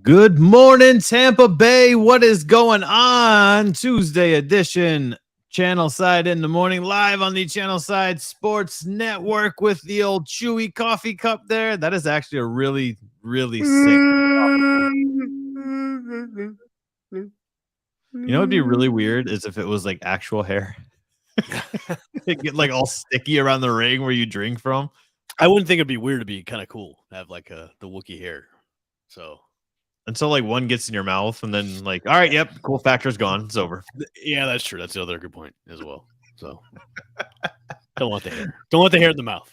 Good morning, Tampa Bay. What is going on? Tuesday edition, Channelside in the morning, live on the Channelside Sports Network with the old chewy coffee cup there. That is actually a really, really sick. It'd be really weird is if it was like actual hair. It get like all sticky around the ring where you drink from. I wouldn't think it'd be weird to be kind of cool to have like the Wookiee hair. So until like one gets in your mouth and then like, all right, yep, cool factor's gone. It's over. Yeah, that's true. That's the other good point as well. So don't want the hair. Don't want the hair in the mouth.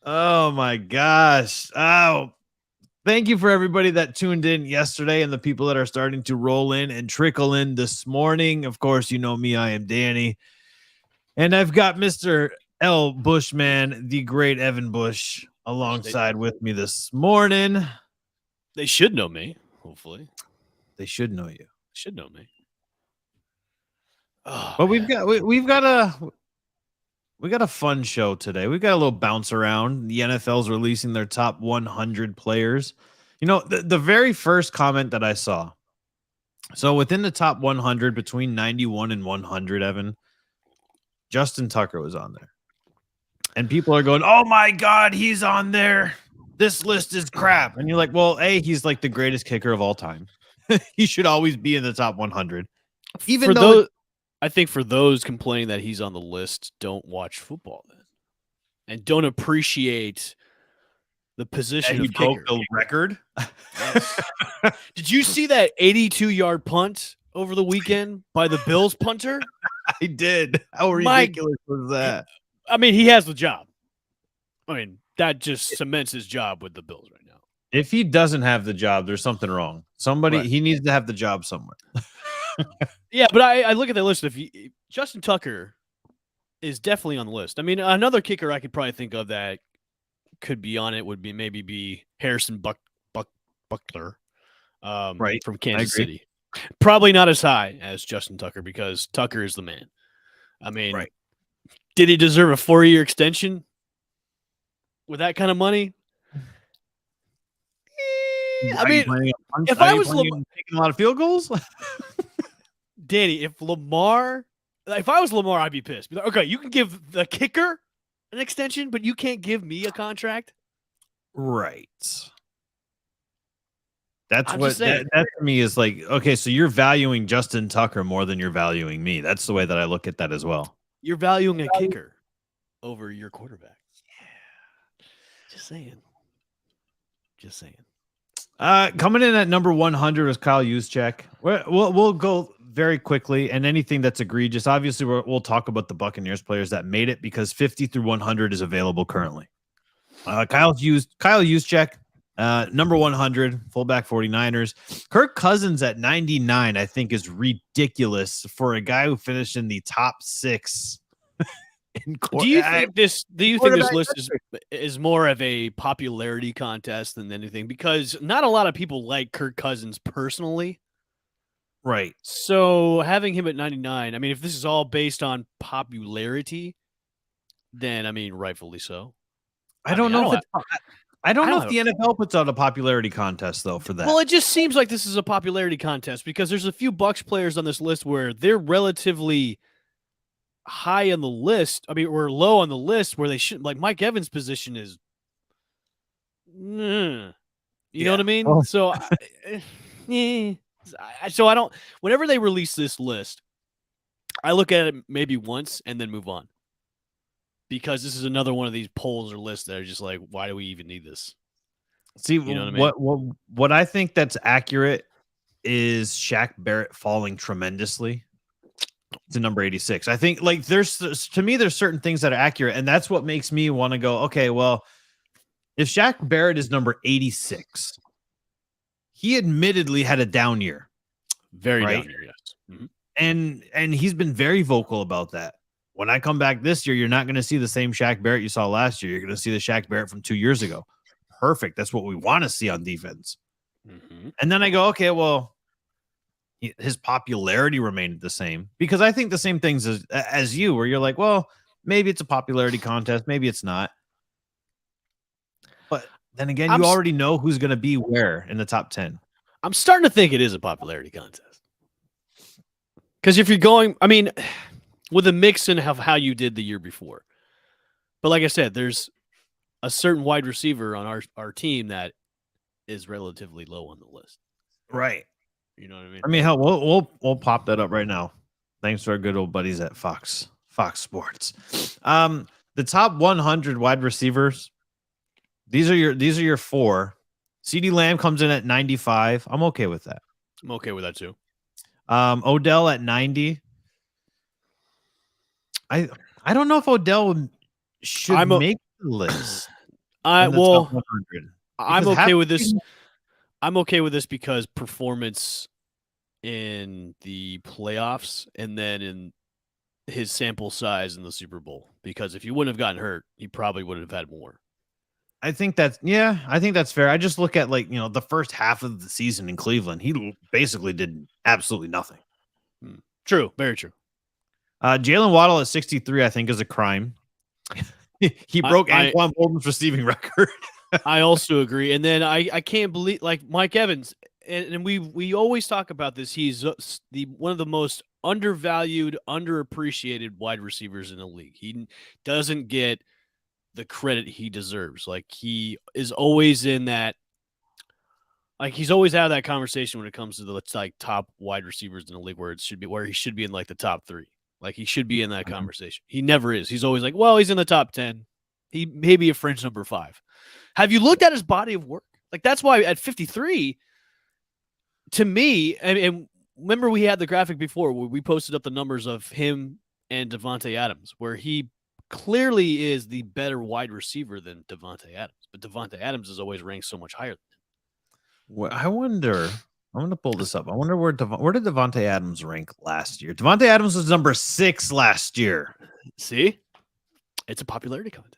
Oh my gosh. Oh, thank you for everybody that tuned in yesterday and the people that are starting to roll in and trickle in this morning. Of course, you know me, I am Danny. And I've got Mr. L. Bushman, the great Evan Bush, alongside with me this morning. They should know me, hopefully. They should know you. Should know me. Oh, but we've got a fun show today. We've got a little bounce around. The NFL's releasing their top 100 players. You know, the very first comment that I saw. So within the top 100, between 91 and 100, Evan, Justin Tucker was on there. And people are going, oh my God, he's on there. This list is crap. And you're like, well, A, he's like the greatest kicker of all time. He should always be in the top 100. Even though I think for those complaining that he's on the list, don't watch football then. And don't appreciate the position of broke kicker. The record. Yes. Did you see that 82-yard punt over the weekend by the Bills punter? I did. How ridiculous was that? I mean, he has the job. I mean, that just cements his job with the Bills right now. If he doesn't have the job, there's something wrong. He needs to have the job somewhere. Yeah, but I look at the list. If Justin Tucker is definitely on the list. I mean, another kicker I could probably think of that could be on it would be maybe Harrison Buckler, right, from Kansas City. Probably not as high as Justin Tucker because Tucker is the man. I mean, right. Did he deserve a 4-year extension with that kind of money? I mean, if I was taking a lot of field goals, Danny, if I was Lamar, I'd be pissed. Be like, okay, you can give the kicker an extension, but you can't give me a contract, right? That's what that to me is like. Okay, so you're valuing Justin Tucker more than you're valuing me. That's the way that I look at that as well. You're valuing a kicker over your quarterback. Yeah. Just saying. Coming in at number 100 is Kyle Juszczyk. We'll go very quickly, and anything that's egregious. Obviously, we'll talk about the Buccaneers players that made it because 50 through 100 is available currently. Kyle Juszczyk, number 100, fullback 49ers. Kirk Cousins at 99, I think, is ridiculous for a guy who finished in the top 6. Do you think this list is more of a popularity contest than anything? Because not a lot of people like Kirk Cousins personally. Right. So having him at 99, I mean, if this is all based on popularity, then, I mean, rightfully so. I don't know if the NFL puts out a popularity contest, though, for that. Well, it just seems like this is a popularity contest because there's a few Bucs players on this list where they're relatively high on the list. I mean, or low on the list where they shouldn't. Like Mike Evans' position is, you know what I mean? Well, so I don't. Whenever they release this list, I look at it maybe once and then move on. Because this is another one of these polls or lists that are just like, why do we even need this? See, you know what I mean? What I think that's accurate is Shaq Barrett falling tremendously to number 86. I think like there's certain things that are accurate, and that's what makes me want to go, okay, well, if Shaq Barrett is number 86, he admittedly had a down year. Very down year, yes. Mm-hmm. And he's been very vocal about that. When I come back this year, you're not going to see the same Shaq Barrett you saw last year. You're going to see the Shaq Barrett from 2 years ago. Perfect. That's what we want to see on defense. Mm-hmm. And then I go, okay, well, his popularity remained the same because I think the same things as you, where you're like, well, maybe it's a popularity contest. Maybe it's not. But then again, you already know who's going to be where in the top 10. I'm starting to think it is a popularity contest. Because if you're going, I mean, with a mix in of how you did the year before. But like I said, there's a certain wide receiver on our team that is relatively low on the list. Right. You know what I mean? I mean, hell, we'll pop that up right now. Thanks to our good old buddies at Fox Sports. The top 100 wide receivers. These are your four. CeeDee Lamb comes in at 95. I'm okay with that. I'm okay with that too. Odell at 90. I don't know if Odell should make the list. I'm okay with this. Be... I'm okay with this because performance in the playoffs and then in his sample size in the Super Bowl. Because if he wouldn't have gotten hurt, he probably would have had more. I think that's fair. I just look at the first half of the season in Cleveland. He basically did absolutely nothing. True, very true. Jalen Waddle at 63, I think, is a crime. He broke Anquan Bolden's receiving record. I also agree. And then I can't believe Mike Evans, and we always talk about this. He's one of the most undervalued, underappreciated wide receivers in the league. He doesn't get the credit he deserves. He is always in that. He's always out of that conversation when it comes to the top wide receivers in the league, where he should be in the top 3. He should be in that conversation. He never is. He's always he's in the top 10. He may be a fringe number 5. Have you looked at his body of work? That's why at 53, to me, and remember we had the graphic before where we posted up the numbers of him and Davante Adams, where he clearly is the better wide receiver than Davante Adams. But Davante Adams is always ranked so much higher than him. Well, I wonder. I'm going to pull this up. I wonder where did Davante Adams rank last year? Davante Adams was number 6 last year. See? It's a popularity contest.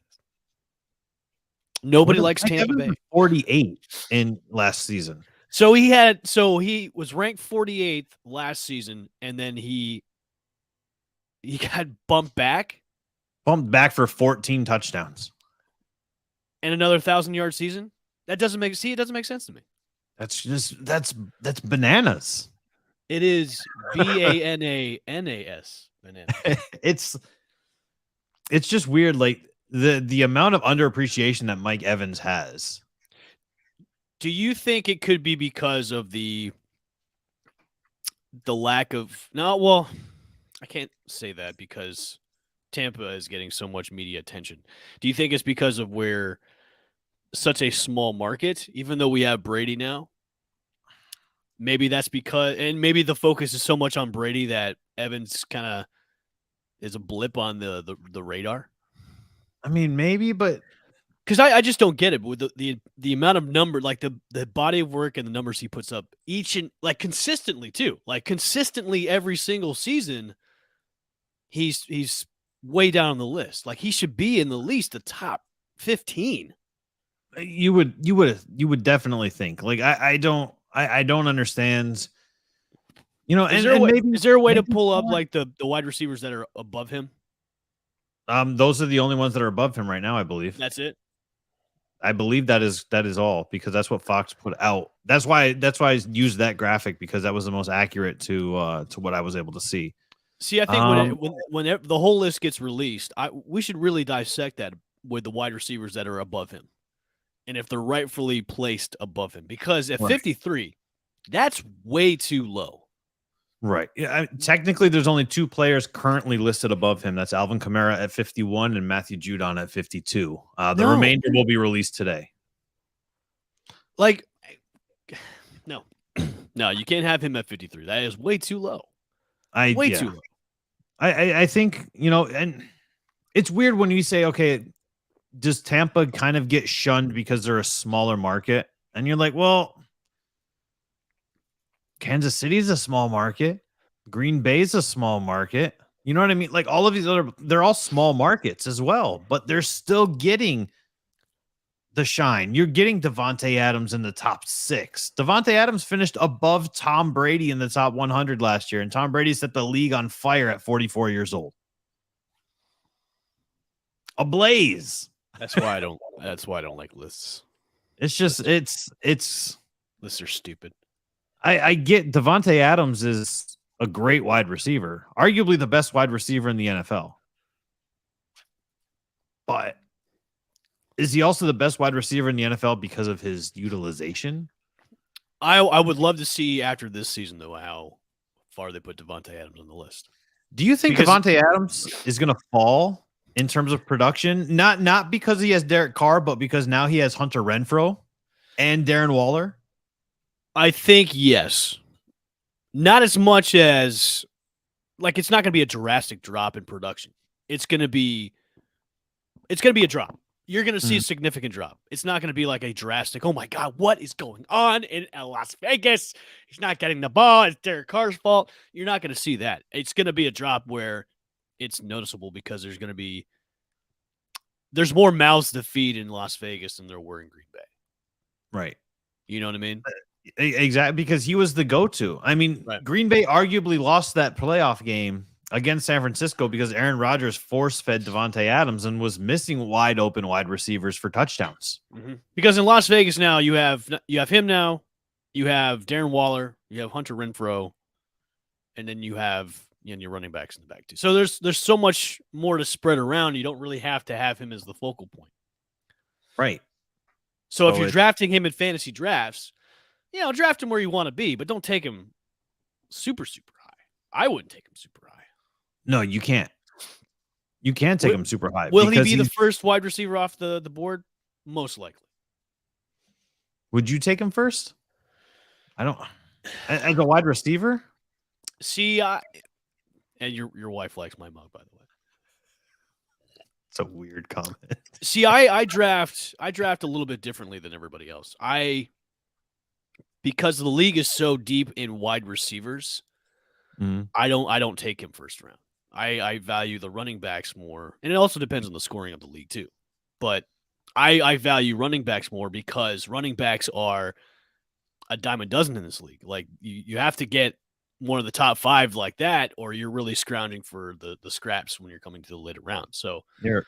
Nobody likes Tampa Bay. 48 in last season. So he was ranked 48th last season, and then he got bumped back for 14 touchdowns and another 1,000-yard season. It doesn't make sense to me. That's bananas. It is BANANAS. Banana. It's just weird, the amount of underappreciation that Mike Evans has. Do you think it could be because of the lack of I can't say that because Tampa is getting so much media attention. Do you think it's because of where such a small market, even though we have Brady now? Maybe that's because, and maybe the focus is so much on Brady that Evans kind of is a blip on the radar. I mean, maybe, but because I just don't get it with the amount of number, the body of work and the numbers he puts up each and consistently too, consistently every single season. He's way down on the list. He should be in at least the top 15. You would definitely think. I don't understand. Is there a way to pull up the wide receivers that are above him? Those are the only ones that are above him right now, I believe. That's it. I believe that is all, because that's what Fox put out. That's why I used that graphic, because that was the most accurate to what I was able to see. See, I think when the whole list gets released, we should really dissect that with the wide receivers that are above him, and if they're rightfully placed above him. Because at 53, that's way too low. Right. Yeah. Technically, there's only 2 players currently listed above him. That's Alvin Kamara at 51 and Matthew Judon at 52. The remainder will be released today. No, you can't have him at 53. That is way too low. Too low. I think, and it's weird when you say, okay, does Tampa kind of get shunned because they're a smaller market? And you're like, well, Kansas City is a small market. Green Bay is a small market. You know what I mean? All of these they're all small markets as well, but they're still getting the shine. You're getting Davante Adams in the top 6. Davante Adams finished above Tom Brady in the top 100 last year, and Tom Brady set the league on fire at 44 years old. Ablaze. That's why I don't like lists. It's just lists are stupid. I get Devontae Adams is a great wide receiver, arguably the best wide receiver in the NFL. But is he also the best wide receiver in the NFL because of his utilization? I would love to see after this season, though, how far they put Devontae Adams on the list. Do you think Devontae Adams is going to fall in terms of production? Not because he has Derek Carr, but because now he has Hunter Renfrow and Darren Waller? I think yes. Not as much as, like, it's not going to be a drastic drop in production. It's going to be a drop. You're going to see a significant drop. It's not going to be like a drastic, oh my God, what is going on in Las Vegas? He's not getting the ball. It's Derek Carr's fault. You're not going to see that. It's going to be a drop where it's noticeable because there's more mouths to feed in Las Vegas than there were in Green Bay. Right. You know what I mean? Exactly, because he was the go-to. I mean, right. Green Bay arguably lost that playoff game against San Francisco because Aaron Rodgers force-fed Devontae Adams and was missing wide-open wide receivers for touchdowns. Mm-hmm. Because in Las Vegas now, you have him now, you have Darren Waller, you have Hunter Renfrow, and then you have your running backs in the back too. So there's so much more to spread around. You don't really have to have him as the focal point. Right. So if you're drafting him in fantasy drafts, draft him where you want to be, but don't take him super, super high. I wouldn't take him super high. No, you can't. You can't take him super high. Will he be the first wide receiver off the board? Most likely. Would you take him first? I don't. As a wide receiver? See, and your wife likes my mug, by the way. It's a weird comment. See, I draft a little bit differently than everybody else. Because the league is so deep in wide receivers, I don't take him first round. I value the running backs more, and it also depends on the scoring of the league too. But I value running backs more because running backs are a dime a dozen in this league. Like you have to get one of the top 5 like that, or you're really scrounging for the scraps when you're coming to the later round. So you're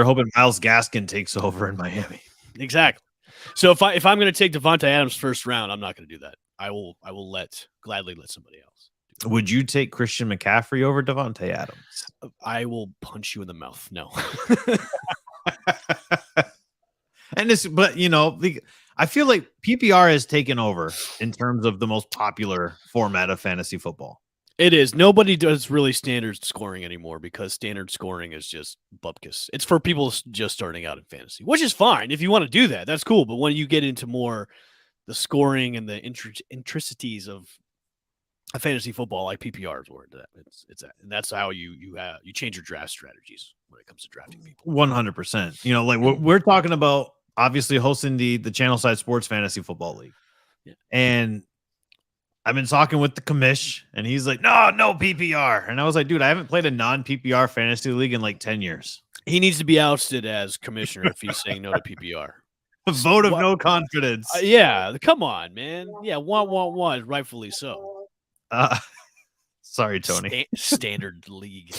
hoping Myles Gaskin takes over in Miami. Exactly. So if I'm going to take Devontae Adams first round, I'm not going to do that. I will gladly let somebody else. Would you take Christian McCaffrey over Devontae Adams? I will punch you in the mouth. No. I feel like PPR has taken over in terms of the most popular format of fantasy football. It is. Nobody does really standard scoring anymore because standard scoring is just bupkis. It's for people just starting out in fantasy, which is fine. If you want to do that, that's cool. But when you get into more the scoring and the intricacies of a fantasy football, like PPR is where it's at. And that's how you change your draft strategies when it comes to drafting people. 100%. We're talking about obviously hosting the Channelside Sports Fantasy Football League. Yeah. And I've been talking with the commish, and he's like, no PPR. And I was like, dude, I haven't played a non-PPR fantasy league in like 10 years. He needs to be ousted as commissioner if he's saying no to PPR. A vote of no confidence. Yeah, come on, man. Yeah, one, rightfully so. Sorry, Tony. Standard league.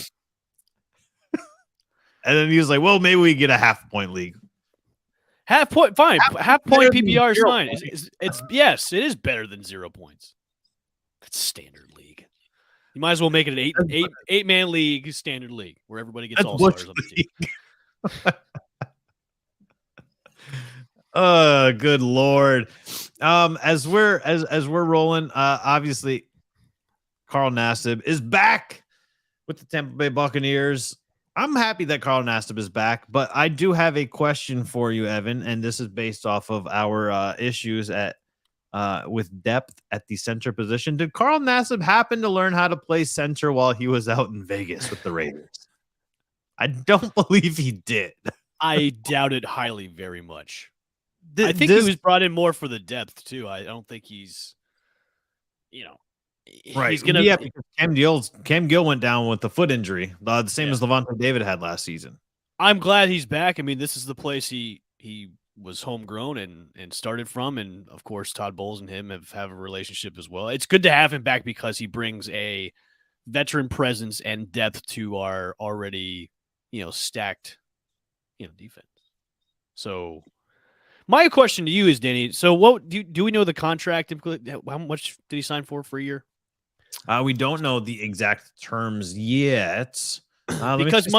And then he was like, well, maybe we get a half-point league. Half point, fine. Half point PPR is fine. Yes, it is better than 0 points. That's standard league. You might as well make it an eight-man league, standard league, where everybody gets all stars on the team. Good Lord. As we're rolling, obviously Carl Nassib is back with the Tampa Bay Buccaneers. I'm happy that Carl Nassib is back, but I do have a question for you, Evan, and this is based off of our issues with depth at the center position. Did Carl Nassib happen to learn how to play center while he was out in Vegas with the Raiders? I don't believe he did. I doubt it highly, very much. I think he was brought in more for the depth too. I don't think he's, right. He's gonna, because Cam Gill went down with the foot injury, the same as Levante David had last season. I'm glad he's back. I mean, this is the place he was homegrown and started from, and of course, Todd Bowles and him have a relationship as well. It's good to have him back because he brings a veteran presence and depth to our already, stacked, defense. So, My question to you is, Danny. So, what do we know the contract? How much did he sign for a year? We don't know the exact terms yet. Let me Because see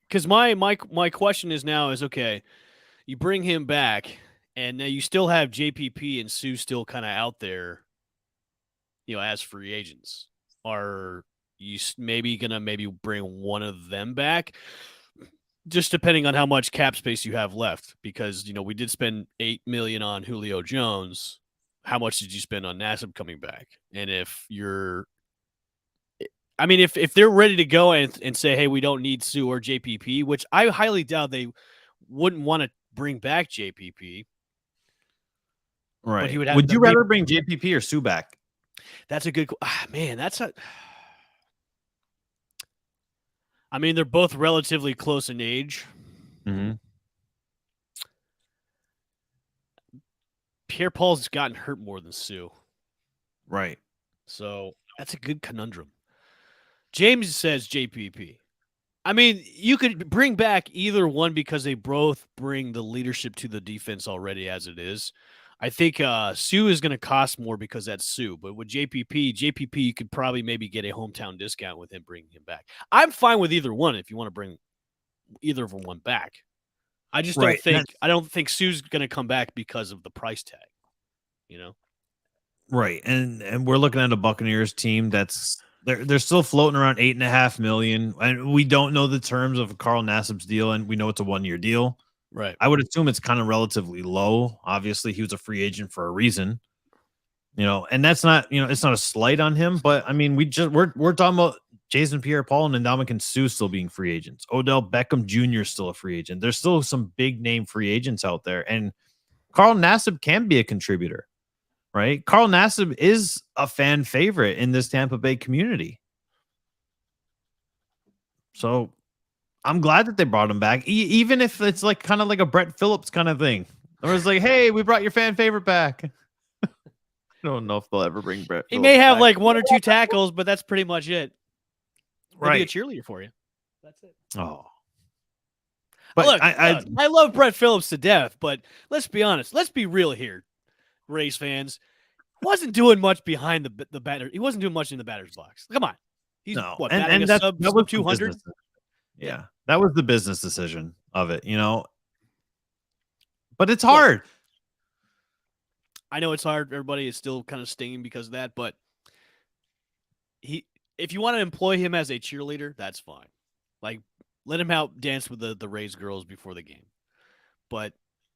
his contract. my question is now is okay. You bring him back, and now you still have JPP and Sue still kind of out there, as free agents. Are you maybe gonna bring one of them back? Just depending on how much cap space you have left, because we did spend $8 million on Julio Jones. How much did you spend on Nassib coming back? And if they're ready to go and say, hey, we don't need Sue or JPP, which I highly doubt they wouldn't want to bring back JPP. Right. But he would Would you rather bring JPP or Sue back? That's a good man. They're both relatively close in age. Mm-hmm. Pierre-Paul's gotten hurt more than Sue. Right. So that's a good conundrum. James says JPP. You could bring back either one because they both bring the leadership to the defense already as it is. I think Sue is going to cost more because that's Sue. But with JPP, you could probably maybe get a hometown discount with him bringing him back. I'm fine with either one if you want to bring either of them one back. I just don't think I don't think Sue's going to come back because of the price tag. Right, and we're looking at a Buccaneers team that's they're still floating around $8.5 million, and we don't know the terms of Carl Nassib's deal, and we know it's a 1-year deal. Right. I would assume it's kind of relatively low. Obviously, he was a free agent for a reason, and that's not, it's not a slight on him, but we're talking about Jason Pierre-Paul and Ndamukong Suh still being free agents. Odell Beckham Jr. is still a free agent. There's still some big name free agents out there, and Carl Nassib can be a contributor, right? Carl Nassib is a fan favorite in this Tampa Bay community. So I'm glad that they brought him back, even if it's like kind of like a Brett Phillips kind of thing. It was like, hey, we brought your fan favorite back. I don't know if they'll ever bring Brett. He may have like 1 or 2 tackles, but that's pretty much it. Right. He'll be a cheerleader for you. That's it. Oh. But look, I love Brett Phillips to death, but let's be honest. Let's be real here, Rays fans. Wasn't doing much behind the batter. He wasn't doing much in the batter's box. Come on. He's batting a sub 200? Yeah. That was the business decision of it, But it's hard. Look, I know it's hard. Everybody is still kind of stinging because of that, but if you want to employ him as a cheerleader, that's fine. Like, let him out dance with the Rays girls before the game. But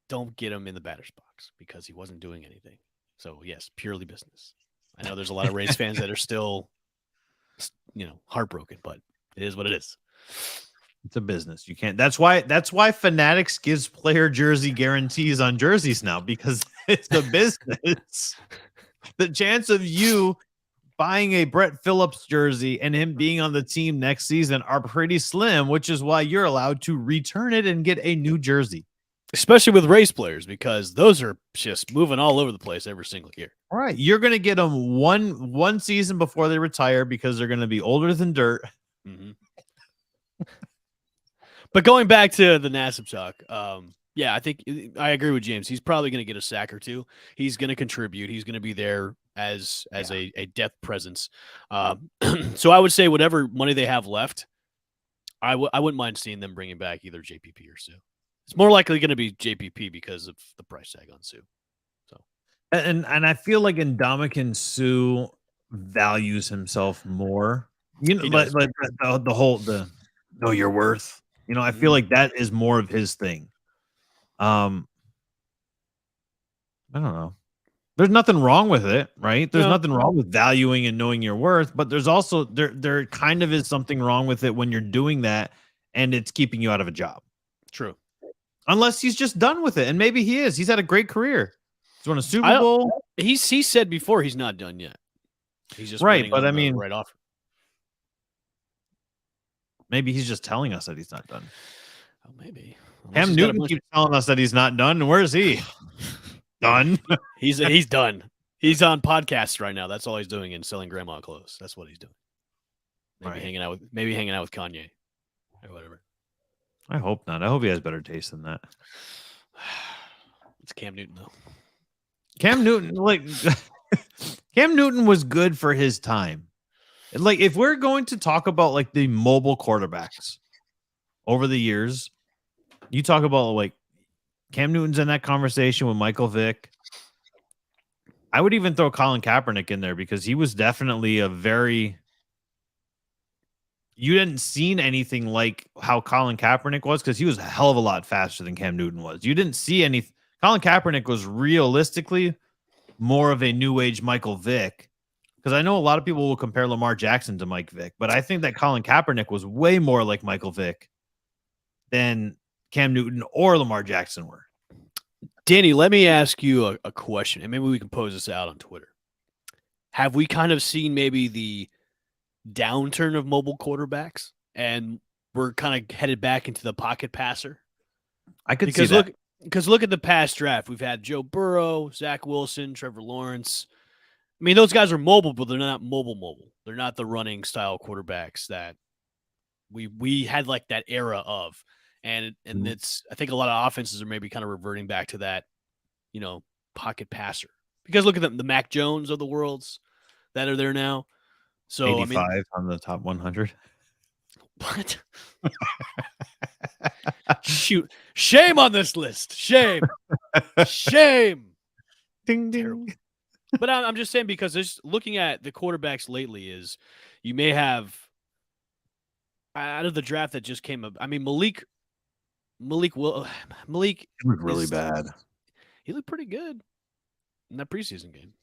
don't get him in the batter's box because he wasn't doing anything. So, yes, purely business. I know there's a lot of Rays fans that are still, heartbroken, but it is what it is. It's a business. You can't. That's why Fanatics gives player jersey guarantees on jerseys now, because it's a business. The chance of you buying a Brett Phillips jersey and him being on the team next season are pretty slim, which is why you're allowed to return it and get a new jersey. Especially with race players, because those are just moving all over the place every single year. All right. You're going to get them one season before they retire because they're going to be older than dirt. Mm-hmm. But going back to the Nassib talk, I think I agree with James. He's probably going to get a sack or two. He's going to contribute. He's going to be there as a depth presence. So I would say whatever money they have left, I wouldn't mind seeing them bringing back either JPP or Sue. It's more likely going to be JPP because of the price tag on Sue. So, and I feel like Ndamukong Suh values himself more. Like the whole know your worth. I feel like that is more of his thing. I don't know. There's nothing wrong with it, right? There's nothing wrong with valuing and knowing your worth, but there's also there kind of is something wrong with it when you're doing that and it's keeping you out of a job. True. Unless he's just done with it, and maybe he is. He's had a great career. He's won a Super Bowl. He said before he's not done yet. He's just right, but right off. Maybe he's just telling us that he's not done. Oh, maybe. Cam Newton keeps telling us that he's not done. Where is he? Done. He's done. He's on podcasts right now. That's all he's doing, and selling grandma clothes. That's what he's doing. Maybe hanging out with Kanye or whatever. I hope not. I hope he has better taste than that. It's Cam Newton though. Cam Newton, Cam Newton was good for his time. Like, if we're going to talk about like the mobile quarterbacks over the years, you talk about like Cam Newton's in that conversation with Michael Vick. I would even throw Colin Kaepernick in there because he was definitely you didn't see anything like how Colin Kaepernick was because he was a hell of a lot faster than Cam Newton was. You didn't see any. Colin Kaepernick was realistically more of a new age Michael Vick, because I know a lot of people will compare Lamar Jackson to Mike Vick, but I think that Colin Kaepernick was way more like Michael Vick than Cam Newton or Lamar Jackson were. Danny, let me ask you a question, and maybe we can pose this out on Twitter. Have we kind of seen maybe the downturn of mobile quarterbacks, and we're kind of headed back into the pocket passer? I could see that. Because look at the past draft. We've had Joe Burrow, Zach Wilson, Trevor Lawrence. I mean, those guys are mobile, but they're not mobile. They're not the running style quarterbacks that we had like that era of. And it's, I think a lot of offenses are maybe kind of reverting back to that, pocket passer. Because look at them, the Mac Jones of the worlds that are there now. So 85 on the top 100. What? Shoot. Shame on this list. Shame. Ding, ding. But I'm just saying, because just looking at the quarterbacks lately is you may have out of the draft that just came up. I mean, Malik He looked really bad. He looked pretty good in that preseason game.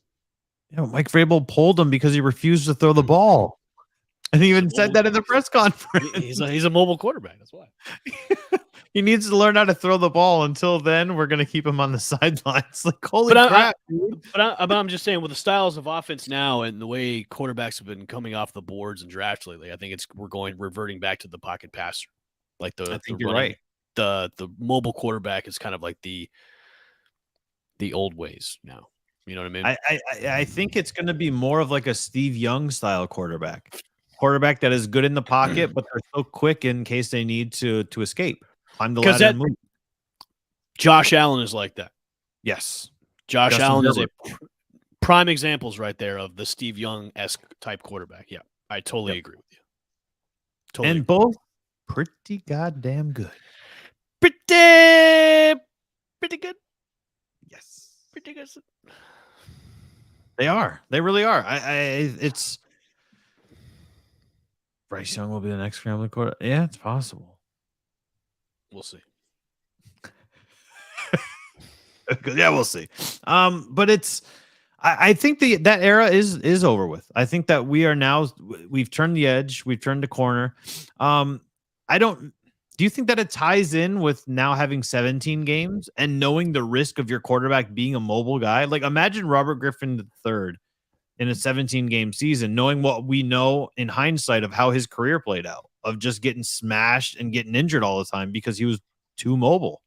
Mike Vrabel pulled him because he refused to throw the ball. And he even said that in the press conference. He's a mobile quarterback. That's why. He needs to learn how to throw the ball. Until then, we're going to keep him on the sidelines. Like, holy crap. But I'm just saying, with the styles of offense now and the way quarterbacks have been coming off the boards and drafts lately, I think we're reverting back to the pocket passer. Like I think you're right. The mobile quarterback is kind of like the old ways now. You know what I mean? I think it's going to be more of like a Steve Young style quarterback that is good in the pocket, but they're so quick in case they need to escape, climb the ladder and move. Josh Allen is like that. Yes. Josh Allen is a prime examples right there of the Steve Young-esque type quarterback. Yeah, I totally agree with you. Totally agree. Both pretty goddamn good. Pretty good. Yes. Pretty good. They are. They really are. It's Bryce Young will be the next scrambling quarterback. Yeah, it's possible. We'll see. Yeah, we'll see. But it's. I think that era is over with. I think that we've turned the edge. We've turned the corner. Do you think that it ties in with now having 17 games and knowing the risk of your quarterback being a mobile guy? Like, imagine Robert Griffin III in a 17-game season, knowing what we know in hindsight of how his career played out, of just getting smashed and getting injured all the time because he was too mobile.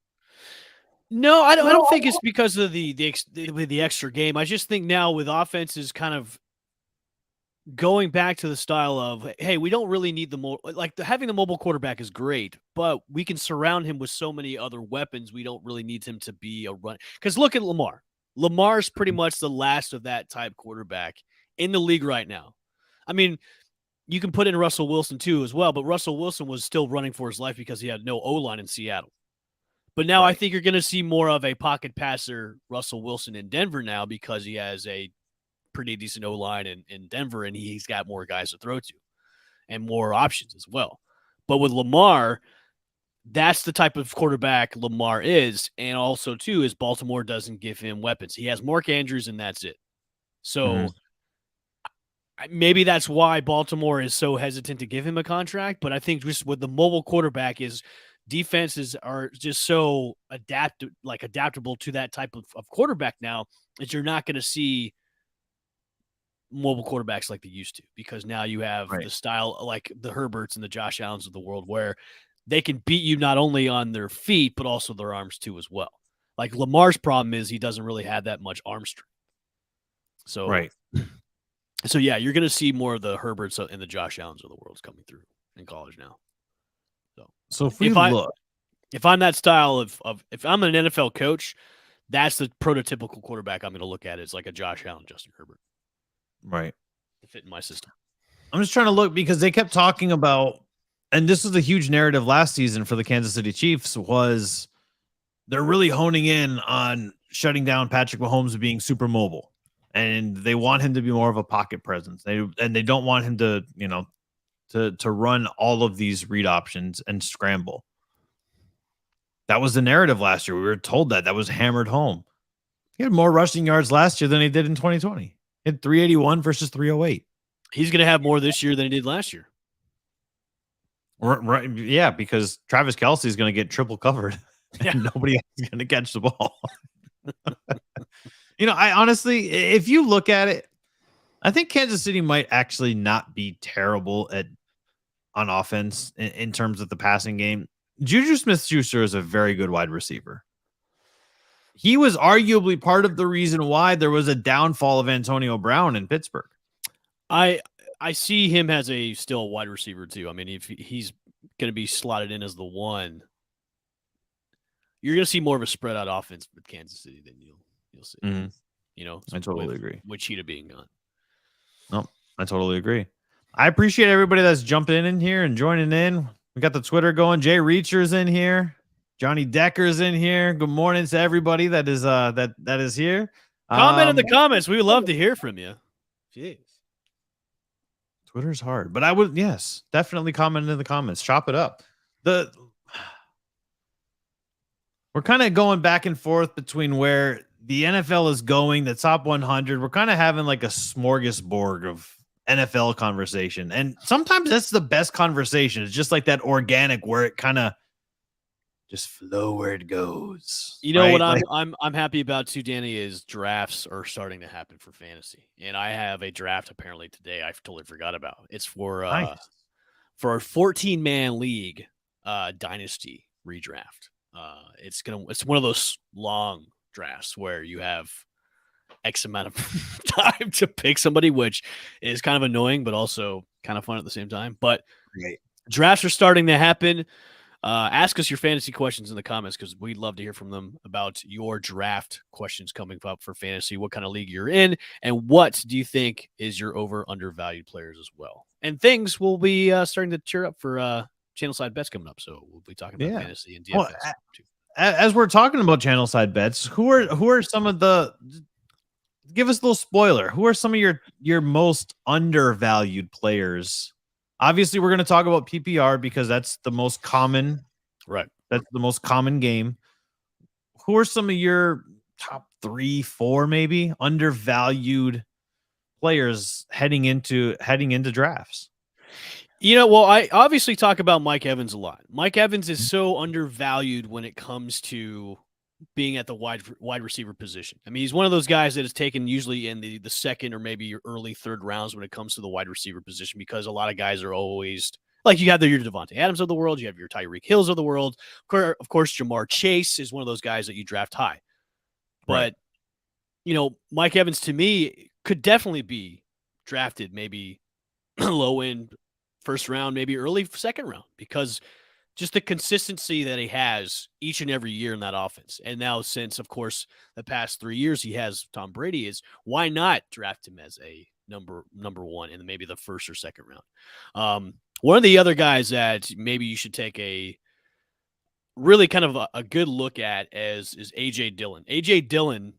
No, I don't think it's because of the extra game. I just think now with offenses kind of going back to the style of, hey, we don't really need having the mobile quarterback is great, but we can surround him with so many other weapons. We don't really need him to be a run. Because look at Lamar. Lamar's pretty much the last of that type quarterback in the league right now. I mean, you can put in Russell Wilson too as well, but Russell Wilson was still running for his life because he had no O-line in Seattle. But now I think you're going to see more of a pocket passer Russell Wilson in Denver now because he has a pretty decent O-line in Denver, and he's got more guys to throw to and more options as well. But with Lamar, that's the type of quarterback Lamar is. And also, too, is Baltimore doesn't give him weapons. He has Mark Andrews, and that's it. So maybe that's why Baltimore is so hesitant to give him a contract. But I think just with the mobile quarterback is defenses are just so adaptable to that type of quarterback now that you're not going to see mobile quarterbacks like they used to, because now you have the style like the Herberts and the Josh Allens of the world where they can beat you not only on their feet, but also their arms too as well. Like Lamar's problem is he doesn't really have that much arm strength. So, So yeah, you're going to see more of the Herberts and the Josh Allens of the world coming through in college now. So if I'm that style of if I'm an NFL coach, that's the prototypical quarterback I'm going to look at. Is like a Josh Allen, Justin Herbert, Right. to fit in my system. I'm just trying to look because they kept talking about, and this was a huge narrative last season for the Kansas City Chiefs, was they're really honing in on shutting down Patrick Mahomes being super mobile, and they want him to be more of a pocket presence. They don't want him to, to run all of these read options and scramble. That was the narrative last year. We were told that was hammered home. He had more rushing yards last year than he did in 2020. He had 381 versus 308. He's going to have more this year than he did last year. Right, yeah, because Travis Kelce is going to get triple covered, and nobody else is going to catch the ball. I honestly, if you look at it, I think Kansas City might actually not be terrible on offense in terms of the passing game. Juju Smith-Schuster is a very good wide receiver. He was arguably part of the reason why there was a downfall of Antonio Brown in Pittsburgh. I see him as a still wide receiver too. I mean, if he's going to be slotted in as the one, you're going to see more of a spread out offense with Kansas City than you'll see. I totally agree. With Cheetah being gone. No, I totally agree. I appreciate everybody that's jumping in here and joining in. We got the Twitter going. Jay Reacher's in here. Johnny Decker's in here. Good morning to everybody that is that is here. Comment in the comments. We would love to hear from you. Jeez. Twitter's hard, but I would, definitely comment in the comments. Chop it up. We're kind of going back and forth between where the NFL is going, the top 100. We're kind of having like a smorgasbord of NFL conversation. And sometimes that's the best conversation. It's just like that organic where it kind of just flow where it goes. You know, right? What I'm happy about too, Danny, is drafts are starting to happen for fantasy. And I have a draft apparently today I totally forgot about. It's for a 14-man league dynasty redraft. It's one of those long drafts where you have X amount of time to pick somebody, which is kind of annoying, but also kind of fun at the same time. But drafts are starting to happen. Ask us your fantasy questions in the comments because we'd love to hear from them about your draft questions coming up for fantasy, what kind of league you're in, and what do you think is your undervalued players as well. And things will be starting to cheer up for Channelside Bets coming up. So we'll be talking about fantasy and DFS. Well, as we're talking about Channelside Bets, who are some of the – give us a little spoiler. Who are some of your most undervalued players? Obviously, we're going to talk about PPR because that's the most common. Right. That's the most common game. Who are some of your top 3, 4 maybe undervalued players heading into drafts? Well, I obviously talk about Mike Evans a lot. Mike Evans is so undervalued when it comes to being at the wide receiver position. I mean, he's one of those guys that is taken usually in the second or maybe your early third rounds when it comes to the wide receiver position, because a lot of guys are always like, you have your Devontae Adams of the world, you have your Tyreek Hills of the world. Of course, Jamar Chase is one of those guys that you draft high. But, Mike Evans to me could definitely be drafted maybe low end first round, maybe early second round, because just the consistency that he has each and every year in that offense. And now since, of course, the past 3 years he has Tom Brady, is why not draft him as a number one in maybe the first or second round. One of the other guys that maybe you should take a really kind of a good look at is A.J. Dillon. A.J. Dillon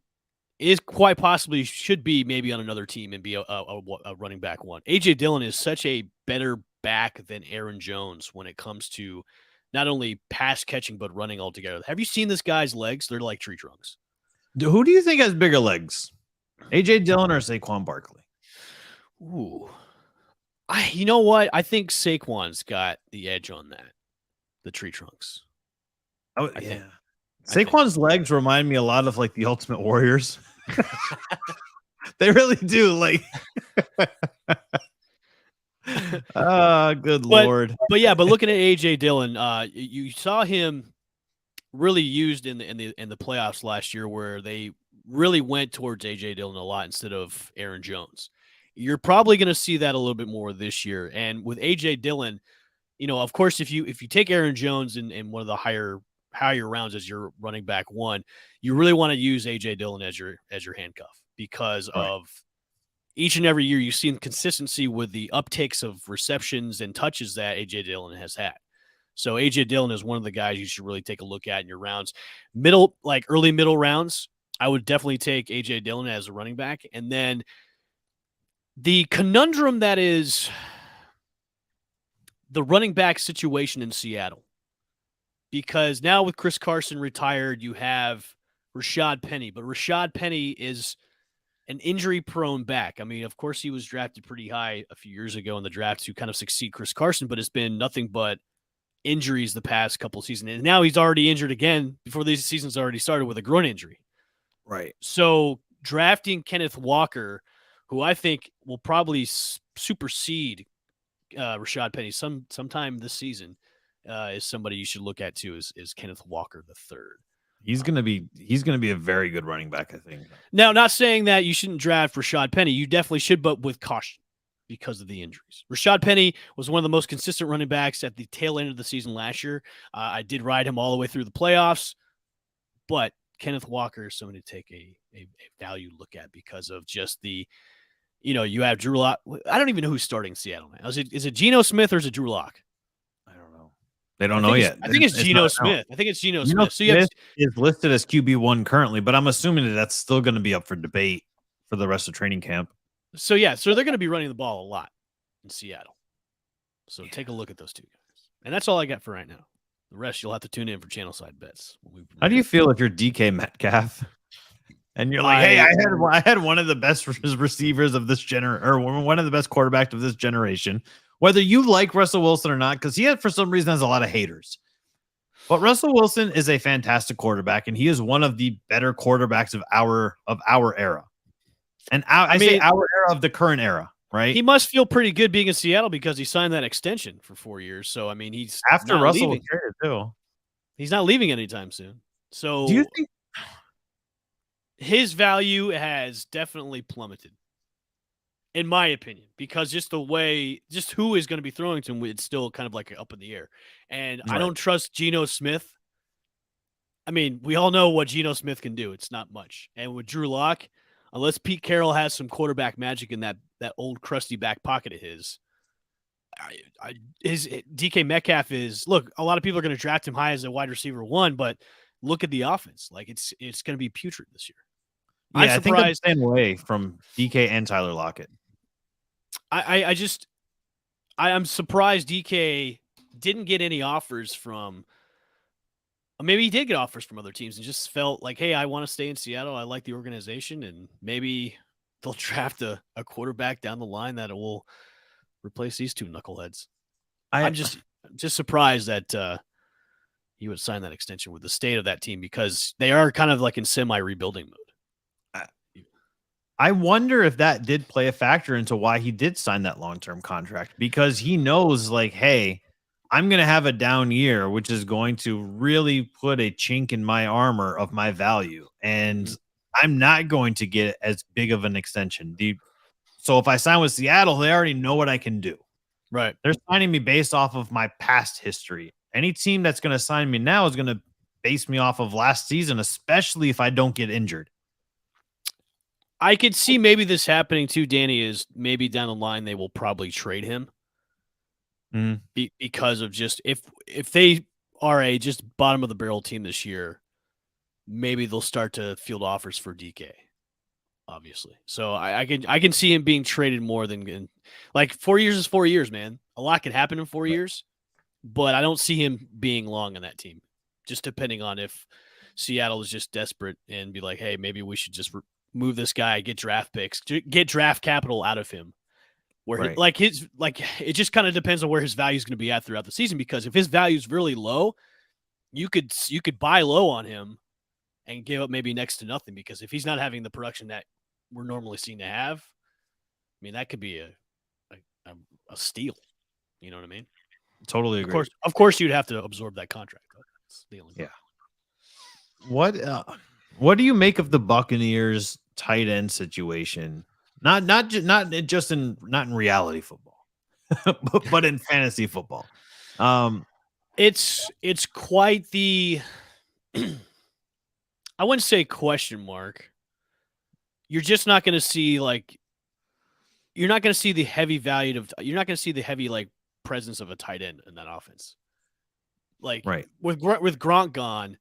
is quite possibly should be maybe on another team and be a running back one. A.J. Dillon is such a better back than Aaron Jones when it comes to not only pass catching, but running altogether. Have you seen this guy's legs? They're like tree trunks. Who do you think has bigger legs? A.J. Dillon or Saquon Barkley? Ooh. You know what? I think Saquon's got the edge on that. The tree trunks. Oh, yeah. Saquon's legs remind me a lot of like the Ultimate Warriors. They really do. Like, good Lord. But looking at AJ Dillon, you saw him really used in the playoffs last year, where they really went towards AJ Dillon a lot instead of Aaron Jones. You're probably going to see that a little bit more this year. And with AJ Dillon, of course, if you take Aaron Jones in one of the higher higher rounds as your running back one, you really want to use AJ Dillon as your handcuff because of each and every year you've seen consistency with the uptakes of receptions and touches that AJ Dillon has had. So AJ Dillon is one of the guys you should really take a look at in your rounds. Early middle rounds, I would definitely take AJ Dillon as a running back. And then the conundrum that is the running back situation in Seattle. Because now with Chris Carson retired, you have Rashad Penny. But Rashad Penny is an injury-prone back. I mean, of course, he was drafted pretty high a few years ago in the draft to kind of succeed Chris Carson, but it's been nothing but injuries the past couple of seasons. And now he's already injured again before this season's already started with a groin injury. Right. So drafting Kenneth Walker, who I think will probably supersede Rashad Penny sometime this season, is somebody you should look at too. Is Kenneth Walker the third? He's gonna be a very good running back, I think. Now, not saying that you shouldn't draft Rashad Penny. You definitely should, but with caution because of the injuries. Rashad Penny was one of the most consistent running backs at the tail end of the season last year. I did ride him all the way through the playoffs, but Kenneth Walker is somebody to take a value look at because of just the, you have Drew Lock. I don't even know who's starting Seattle now. Is it Geno Smith or is it Drew Lock? I don't know. They don't know yet. I think it's Geno Smith. I think it's Geno Smith. So Smith is listed as QB1 currently, but I'm assuming that's still going to be up for debate for the rest of training camp. So they're going to be running the ball a lot in Seattle. So take a look at those two guys. And that's all I got for right now. The rest you'll have to tune in for Channelside Bets. How do you feel if you're DK Metcalf and you're like, hey, I had one of the best receivers of this or one of the best quarterbacks of this generation, whether you like Russell Wilson or not, because for some reason has a lot of haters. But Russell Wilson is a fantastic quarterback, and he is one of the better quarterbacks of our era. And I say our era of the current era, right? He must feel pretty good being in Seattle because he signed that extension for 4 years. So, I mean, he's after Russell was traded too. He's not leaving anytime soon. So, do you think his value has definitely plummeted, in my opinion, because just who is going to be throwing to him, it's still kind of like up in the air. And I don't trust Geno Smith. I mean, we all know what Geno Smith can do. It's not much. And with Drew Lock, unless Pete Carroll has some quarterback magic in that old crusty back pocket of his, his DK Metcalf is, look, a lot of people are going to draft him high as a wide receiver one, but look at the offense. Like it's going to be putrid this year. Yeah, I think I'm staying away from DK and Tyler Lockett. I'm surprised DK didn't get any offers from, maybe he did get offers from other teams and just felt like, hey, I want to stay in Seattle. I like the organization, and maybe they'll draft a quarterback down the line that will replace these two knuckleheads. I'm just surprised that he would sign that extension with the state of that team because they are kind of like in semi-rebuilding mode. I wonder if that did play a factor into why he did sign that long-term contract, because he knows, like, hey, I'm going to have a down year, which is going to really put a chink in my armor of my value. And I'm not going to get as big of an extension. So if I sign with Seattle, they already know what I can do. Right. They're signing me based off of my past history. Any team that's going to sign me now is going to base me off of last season, especially if I don't get injured. I could see maybe this happening too, Danny, is maybe down the line they will probably trade him because of just if they are a just bottom of the barrel team this year, maybe they'll start to field offers for DK, obviously. So I can see him being traded more than like 4 years is 4 years, man. A lot can happen in 4 years, but I don't see him being long on that team, just depending on if Seattle is just desperate and be like, hey, maybe we should just move this guy, get draft picks, get draft capital out of him. Where it just kind of depends on where his value is going to be at throughout the season. Because if his value is really low, you could buy low on him and give up maybe next to nothing. Because if he's not having the production that we're normally seen to have, I mean, that could be a steal. You know what I mean? Totally agree. Of course, you'd have to absorb that contract. That's the only thing. Yeah. What do you make of the Buccaneers tight end situation? Not in reality football, but in fantasy football. It's quite the I wouldn't say question mark. You're just not going to see you're not going to see the heavy value of you're not going to see the heavy presence of a tight end in that offense. Right. With Gronk gone,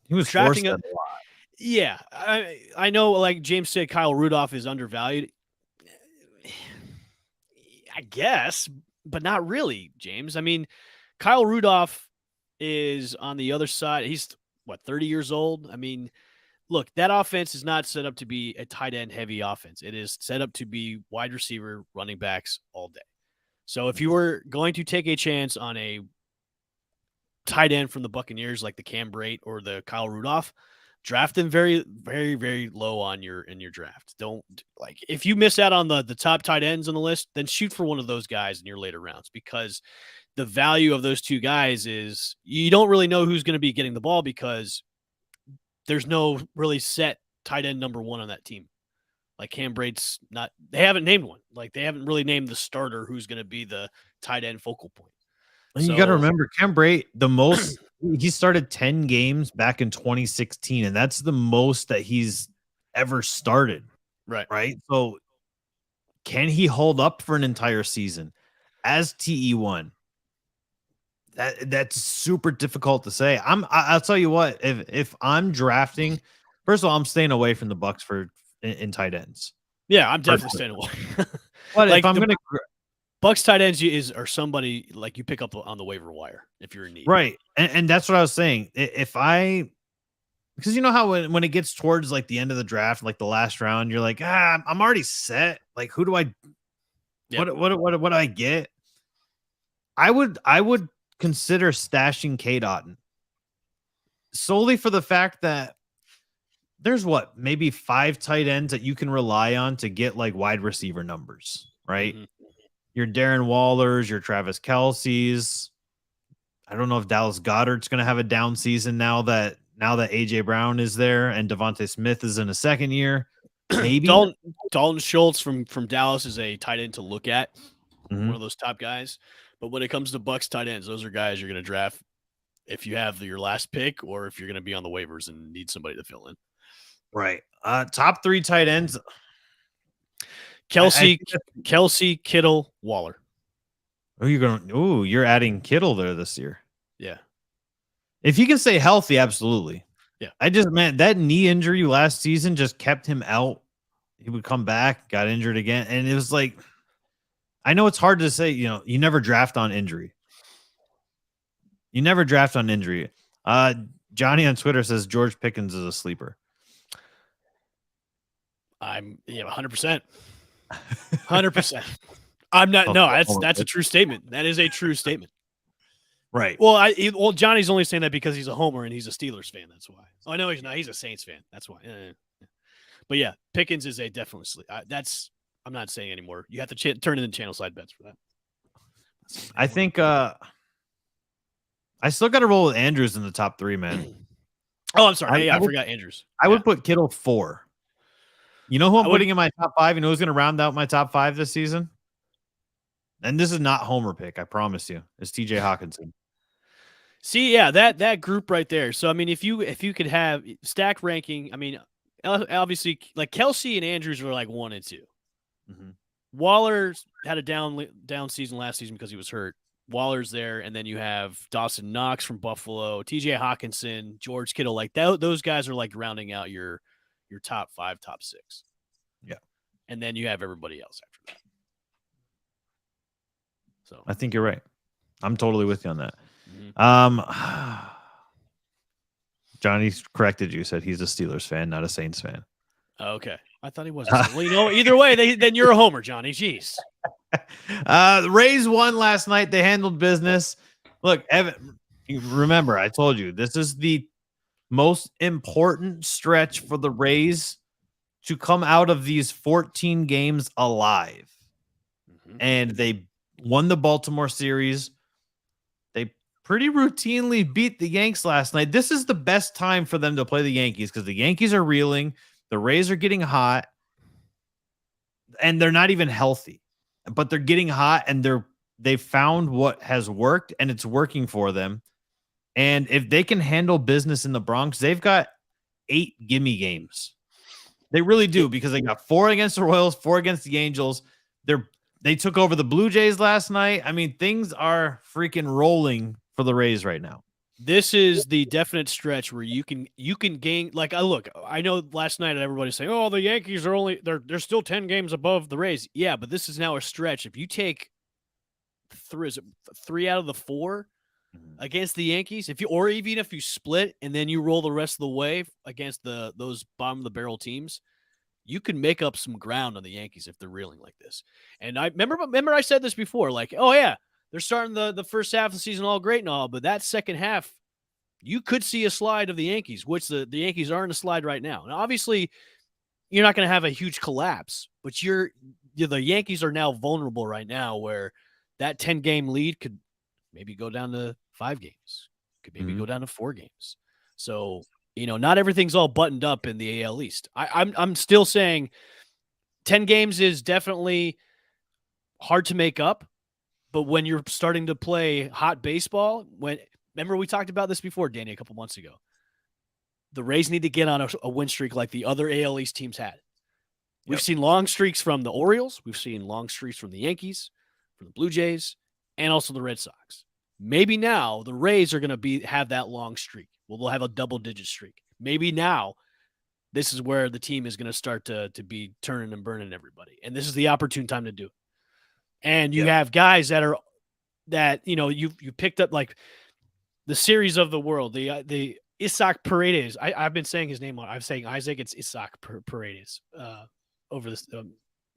he was drafting forced a lot. Yeah, I know. Like James said, Kyle Rudolph is undervalued. I guess, but not really, James. I mean, Kyle Rudolph is on the other side. He's 30 years old. I mean, look, that offense is not set up to be a tight end heavy offense. It is set up to be wide receiver, running backs all day. So if you were going to take a chance on a tight end from the Buccaneers like the Cam Brate or the Kyle Rudolph, draft them very, very, very low in your draft. Don't if you miss out on the top tight ends on the list, then shoot for one of those guys in your later rounds, because the value of those two guys is you don't really know who's going to be getting the ball because there's no really set tight end number one on that team. Like Cam Brate's not, they haven't named one. Like they haven't really named the starter who's going to be the tight end focal point. And you got to remember, Cam Brate, the most he started 10 games back in 2016, and that's the most that he's ever started. Right. So can he hold up for an entire season as TE1? That's super difficult to say. I'll tell you what, if I'm drafting, first of all, I'm staying away from the Bucs in tight ends. Yeah, I'm definitely staying away. But if I'm going to Bucs tight ends are somebody like you pick up on the waiver wire if you're in need. Right. And that's what I was saying. Because you know how when it gets towards like the end of the draft, like the last round, you're like, I'm already set. Like, who do I, what do I get? I would consider stashing K-Dotton solely for the fact that there's maybe 5 tight ends that you can rely on to get like wide receiver numbers, right? Mm-hmm. Your Darren Wallers, your Travis Kelce's. I don't know if Dallas Goedert's going to have a down season now that AJ Brown is there and Devontae Smith is in a second year. Maybe Dalton Schultz from Dallas is a tight end to look at, one of those top guys. But when it comes to Bucs tight ends, those are guys you're going to draft if you have your last pick or if you're going to be on the waivers and need somebody to fill in. Right. Top 3 tight ends. Kelce, Kittle, Waller. You're adding Kittle there this year. Yeah. If he can stay healthy, absolutely. Yeah. That knee injury last season just kept him out. He would come back, got injured again. And it was like, I know it's hard to say, you never draft on injury. Johnny on Twitter says George Pickens is a sleeper. I'm 100%. 100%. I'm not. No, that's a true statement. That is a true statement. Right. Well, Johnny's only saying that because he's a homer and he's a Steelers fan. That's why. Oh, no, he's not. He's a Saints fan. That's why. But yeah, Pickens is a definitely sleep. I'm not saying anymore. You have to turn it into channel side bets for that. I think I still got to roll with Andrews in the top 3, man. Oh, I'm sorry. I forgot Andrews. I would put Kittle 4. You know who I'm putting in my top 5? You know who's going to round out my top 5 this season? And this is not homer pick, I promise you. It's TJ Hawkinson. See, yeah, that group right there. So I mean, if you could have stack ranking, I mean, obviously, like Kelce and Andrews were like 1 and 2. Mm-hmm. Waller had a down season last season because he was hurt. Waller's there, and then you have Dawson Knox from Buffalo, TJ Hawkinson, George Kittle. Like those guys are like rounding out your top 5, top 6. Yeah. And then you have everybody else after that. So I think you're right. I'm totally with you on that. Mm-hmm. Johnny corrected you, said he's a Steelers fan, not a Saints fan. Okay. I thought he was. Well, either way, then you're a homer, Johnny. Jeez. The Rays won last night. They handled business. Look, Evan, remember, I told you this is the most important stretch for the Rays to come out of these 14 games alive. Mm-hmm. And they won the Baltimore series. They pretty routinely beat the Yanks last night. This is the best time for them to play the Yankees because the Yankees are reeling. The Rays are getting hot. And they're not even healthy. But they're getting hot and they're they found what has worked, and it's working for them. And if they can handle business in the Bronx, they've got 8 gimme games. They really do, because they got 4 against the Royals, 4 against the Angels. They took over the Blue Jays last night. I mean, things are freaking rolling for the Rays right now. This is the definite stretch where you can gain. Like, I know last night everybody's saying, "Oh, the Yankees are they're still 10 games above the Rays." Yeah, but this is now a stretch. If you take 3 out of the 4 against the Yankees, or even if you split and then you roll the rest of the way against those bottom of the barrel teams, you can make up some ground on the Yankees if they're reeling like this. And I remember I said this before, like, oh yeah, they're starting the first half of the season all great and all, but that second half, you could see a slide of the Yankees, which the Yankees are in a slide right now. And obviously, you're not going to have a huge collapse, but the Yankees are now vulnerable right now, where that 10-game lead could maybe go down to 5 games, could maybe go down to 4 games. So, not everything's all buttoned up in the AL East. I'm still saying 10 games is definitely hard to make up, but when you're starting to play hot baseball, remember we talked about this before, Danny, a couple months ago. The Rays need to get on a win streak like the other AL East teams had. We've seen long streaks from the Orioles. We've seen long streaks from the Yankees, from the Blue Jays, and also the Red Sox. Maybe now the Rays are going to have that long streak. Well, they'll have a double-digit streak. Maybe now this is where the team is going to start to be turning and burning everybody. And this is the opportune time to do it. And you have guys that you picked up, like the series of the world, the Isaac Paredes. I've been saying his name. I'm saying Isaac. It's Isaac Paredes over this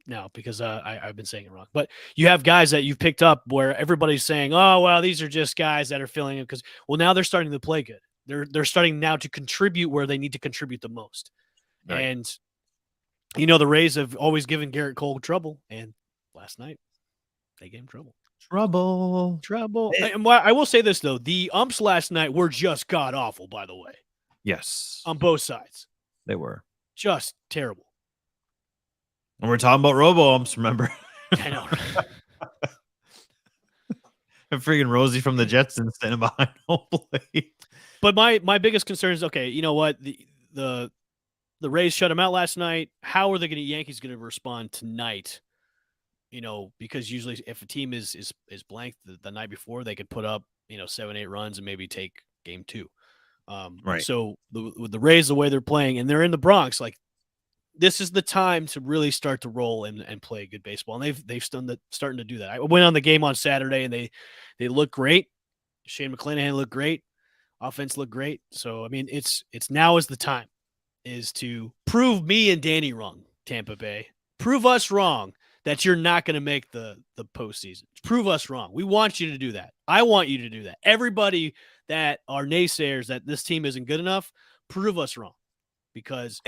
now because I've been saying it wrong. But you have guys that you've picked up where everybody's saying, oh, well, these are just guys that are filling it because, well, now they're starting to play good. They're starting now to contribute where they need to contribute the most. Right. And, the Rays have always given Garrett Cole trouble. And last night they gave him trouble. Trouble. And I will say this, though. The umps last night were just god-awful, by the way. Yes. On both sides. They were. Just terrible. And we're talking about robo-umps, remember? I know. And freaking Rosie from the Jetsons standing behind home plate. But my biggest concern is, okay, you know what? The Rays shut him out last night. How are the Yankees going to respond tonight? Because usually if a team is blank the night before, they could put up, 7-8 runs and maybe take game 2. Right. So with the Rays, the way they're playing, and they're in the Bronx, like this is the time to really start to roll and play good baseball. And they've starting to do that. I went on the game on Saturday and they look great. Shane McClanahan looked great. Offense looked great. So, I mean, it's now is the time is to prove me and Danny wrong, Tampa Bay. Prove us wrong that you're not going to make the postseason. Prove us wrong. We want you to do that. I want you to do that. Everybody that are naysayers that this team isn't good enough, prove us wrong because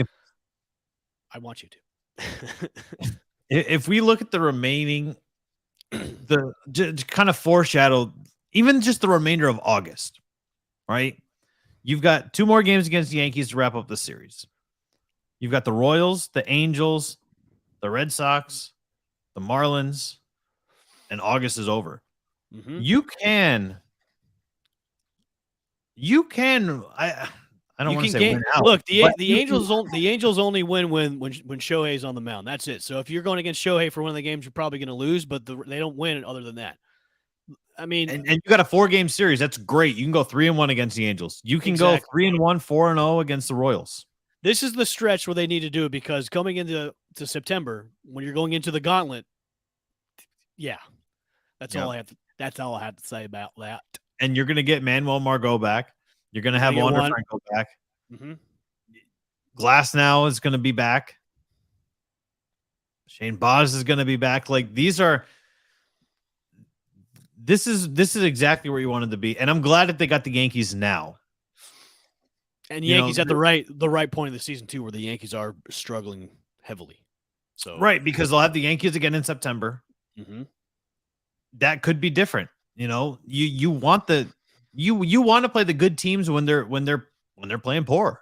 I want you to. If we look at the remaining, kind of foreshadow, even just the remainder of August, right? You've got 2 more games against the Yankees to wrap up the series. You've got the Royals, the Angels, the Red Sox, the Marlins, and August is over. Mm-hmm. You can. I don't want to say win out. Look, the Angels only win when Shohei's on the mound. That's it. So if you're going against Shohei for one of the games, you're probably going to lose, but they don't win other than that. I mean, and you got a 4-game series. That's great. You can go 3-1 against the Angels. You can go 3-1, 4-0 against the Royals. This is the stretch where they need to do it because coming into September, when you're going into the gauntlet, that's all I have. That's all I have to say about that. And you're going to get Manuel Margot back. You're going to have Wander Franco back. Mm-hmm. Glass now is going to be back. Shane Baz is going to be back. Like this is exactly where you wanted to be, and I'm glad that they got the Yankees now. And Yankees at the right point of the season too, where the Yankees are struggling heavily. So right, because they'll have the Yankees again in September. Mm-hmm. That could be different. You want to play the good teams when they're playing poor.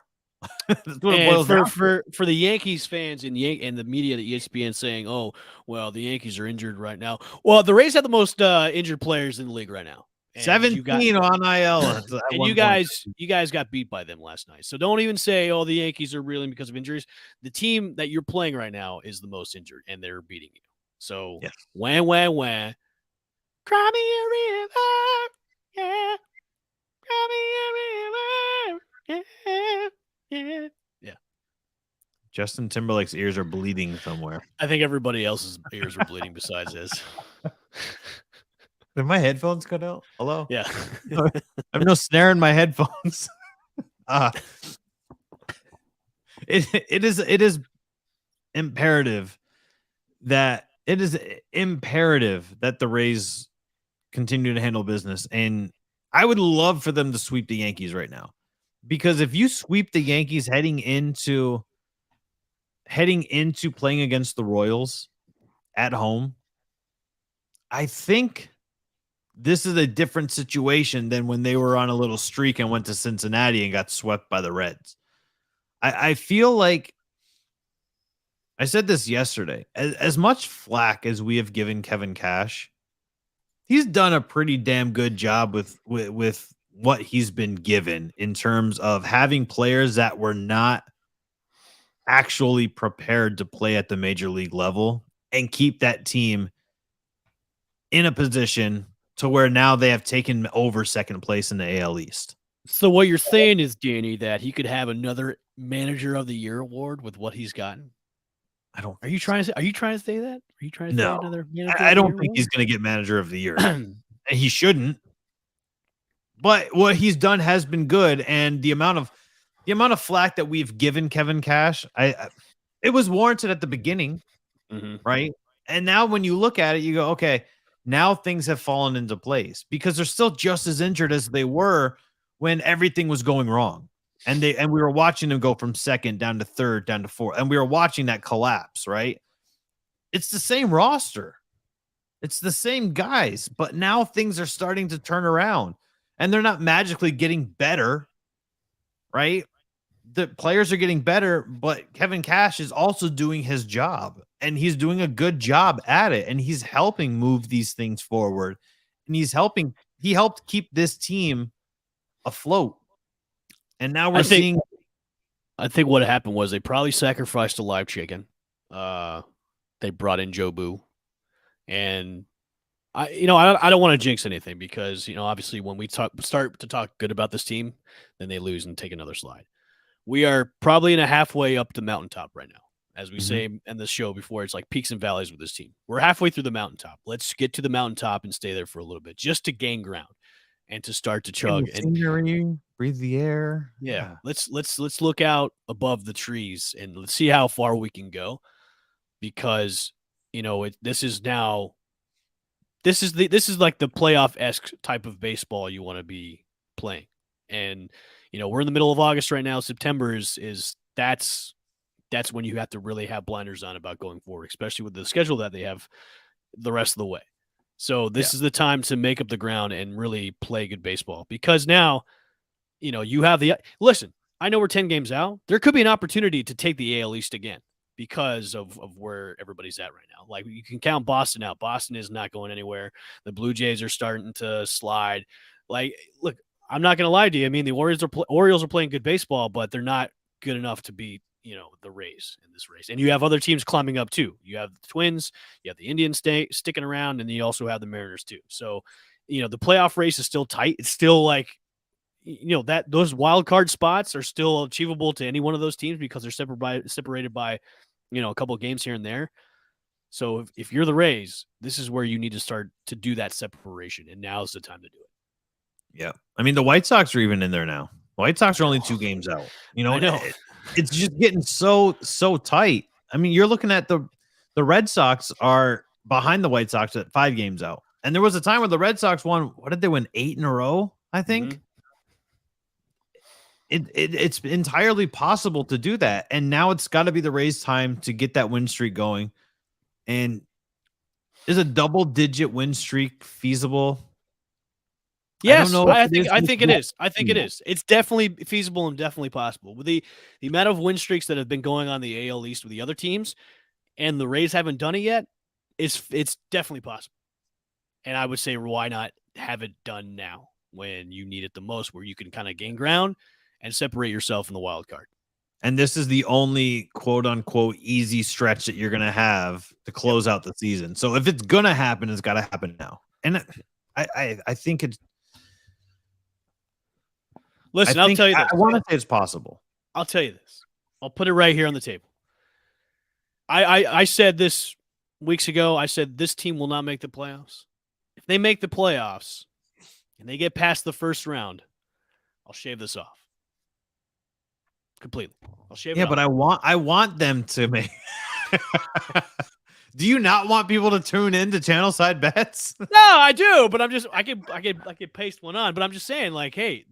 That's what it And boils down to. for the Yankees fans and the media, the ESPN saying, "Oh, well, the Yankees are injured right now." Well, the Rays have the most injured players in the league right now, and you got 17 on IL at and one point. you guys got beat by them last night. So don't even say, "Oh, the Yankees are reeling because of injuries." The team that you're playing right now is the most injured, and they're beating you. So Yes. wah, cry me a river, yeah, cry me a river, yeah. Justin Timberlake's ears are bleeding somewhere. I think everybody else's ears were bleeding besides his. Did my headphones cut out? Hello? Yeah. I have no snare in my headphones. It is imperative that the Rays continue to handle business. And I would love for them to sweep the Yankees right now. Because if you sweep the Yankees heading into playing against the Royals at home, I think this is a different situation than when they were on a little streak and went to Cincinnati and got swept by the Reds. I feel like I said this yesterday. As much flack as we have given Kevin Cash, he's done a pretty damn good job with what he's been given in terms of having players that were not actually prepared to play at the major league level and keep that team in a position to where now they have taken over second place in the AL East. So what you're saying is, Danny, that he could have another Manager of the Year award with what he's gotten? I don't. Are you trying to say that? Are you trying to say No, another Manager I of the don't Year think award? he's going to get Manager of the Year. And he shouldn't. But what he's done has been good, and the amount of flack that we've given Kevin Cash, it was warranted at the beginning, right? And now when you look at it, you go, okay, now things have fallen into place because they're still just as injured as they were when everything was going wrong. And we were watching them go from second down to third, down to fourth, and we were watching that collapse, right? It's the same roster. It's the same guys, but now things are starting to turn around and they're not magically getting better, right? The players are getting better, but Kevin Cash is also doing his job and he's doing a good job at it. And he's helping move these things forward. And he helped keep this team afloat. And now we're seeing. I think what happened was they probably sacrificed a live chicken. They brought in Joe Boo. And I don't want to jinx anything because, obviously when we start to talk good about this team, then they lose and take another slide. We are probably in a halfway up the mountaintop right now. As we say in the show before, it's like peaks and valleys with this team. We're halfway through the mountaintop. Let's get to the mountaintop and stay there for a little bit just to gain ground and to start to chug and scenery, breathe the air. Yeah. Let's look out above the trees and let's see how far we can go because, this is like the playoff-esque type of baseball you want to be playing. And, we're in the middle of August right now. September that's when you have to really have blinders on about going forward, especially with the schedule that they have the rest of the way. So this is the time to make up the ground and really play good baseball because now, you have listen, I know we're 10 games out. There could be an opportunity to take the AL East again because of where everybody's at right now. Like you can count Boston out. Boston is not going anywhere. The Blue Jays are starting to slide. Like, look, I'm not going to lie to you. I mean, the Orioles are playing good baseball, but they're not good enough to beat, the Rays in this race. And you have other teams climbing up too. You have the Twins, you have the Indians sticking around, and you also have the Mariners too. So, the playoff race is still tight. It's still like, that those wild card spots are still achievable to any one of those teams because they're separated by, a couple of games here and there. So if you're the Rays, this is where you need to start to do that separation, and now's the time to do it. Yeah. I mean, the White Sox are even in there now. The White Sox are only 2 games out. I know. It's just getting so tight. I mean, you're looking at the Red Sox are behind the White Sox at 5 games out. And there was a time where the Red Sox won, what did they win? 8 in a row, I think. It's entirely possible to do that. And now it's got to be the Rays' time to get that win streak going. And is a double-digit win streak feasible? Yes, know. I think it is. I think it is. It's definitely feasible and definitely possible. With the amount of win streaks that have been going on the AL East with the other teams, and the Rays haven't done it yet, it's definitely possible. And I would say, why not have it done now when you need it the most, where you can kind of gain ground and separate yourself in the wild card. And this is the only quote unquote easy stretch that you're going to have to close out the season. So if it's going to happen, it's got to happen now. And I think it's. Listen, I'll tell you this. I want to say it's possible. I'll tell you this. I'll put it right here on the table. I said this weeks ago. I said this team will not make the playoffs. If they make the playoffs and they get past the first round, I'll shave this off completely. I'll shave it off. But I want them to make. Do you not want people to tune in to Channelside Bets? No, I do, but I could paste one on. But I'm just saying, like, hey,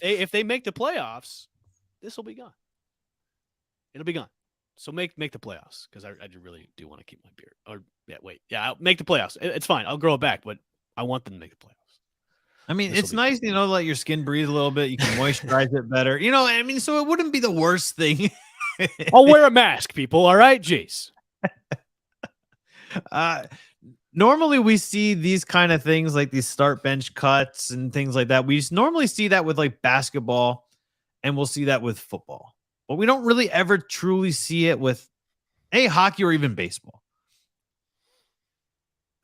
if they make the playoffs, this will be gone. It'll be gone. So make the playoffs, because I really do want to keep my beard. Or I'll make the playoffs. It's fine. I'll grow it back, but I want them to make the playoffs. I mean, it's nice, to let your skin breathe a little bit. You can moisturize it better. I mean, so it wouldn't be the worst thing. I'll wear a mask, people. All right, jeez. Normally we see these kind of things, like these start bench cuts and things like that. We normally see that with like basketball, and we'll see that with football, but we don't really ever truly see it with hockey or even baseball.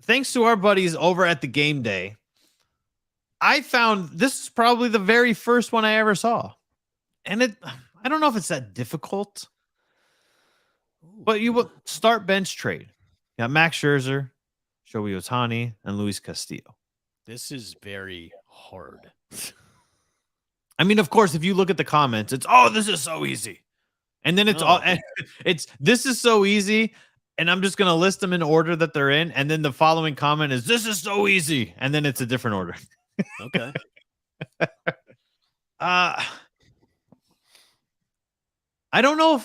Thanks to our buddies over at the Game Day, I found this is probably the very first one I ever saw. And I don't know if it's that difficult, but you will start bench trade. You got Max Scherzer, Shohei Ohtani, and Luis Castillo. This is very hard. I mean, of course, if you look at the comments, it's, this is so easy. And then this is so easy. And I'm just going to list them in order that they're in. And then the following comment is, this is so easy. And then it's a different order. Okay. I don't know if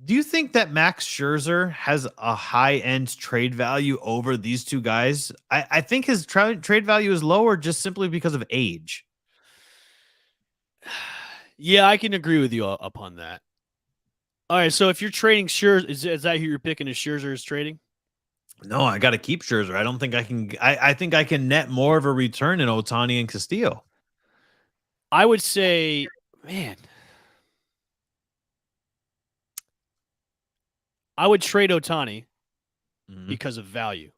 do you think that Max Scherzer has a high-end trade value over these two guys? I think his trade value is lower just simply because of age. Yeah, I can agree with you upon that. All right, so if you're trading Scherzer, is that who you're picking as Scherzer is trading? No, I got to keep Scherzer. I don't think I can. I think I can net more of a return in Ohtani and Castillo. I would say, man, I would trade Ohtani because of value.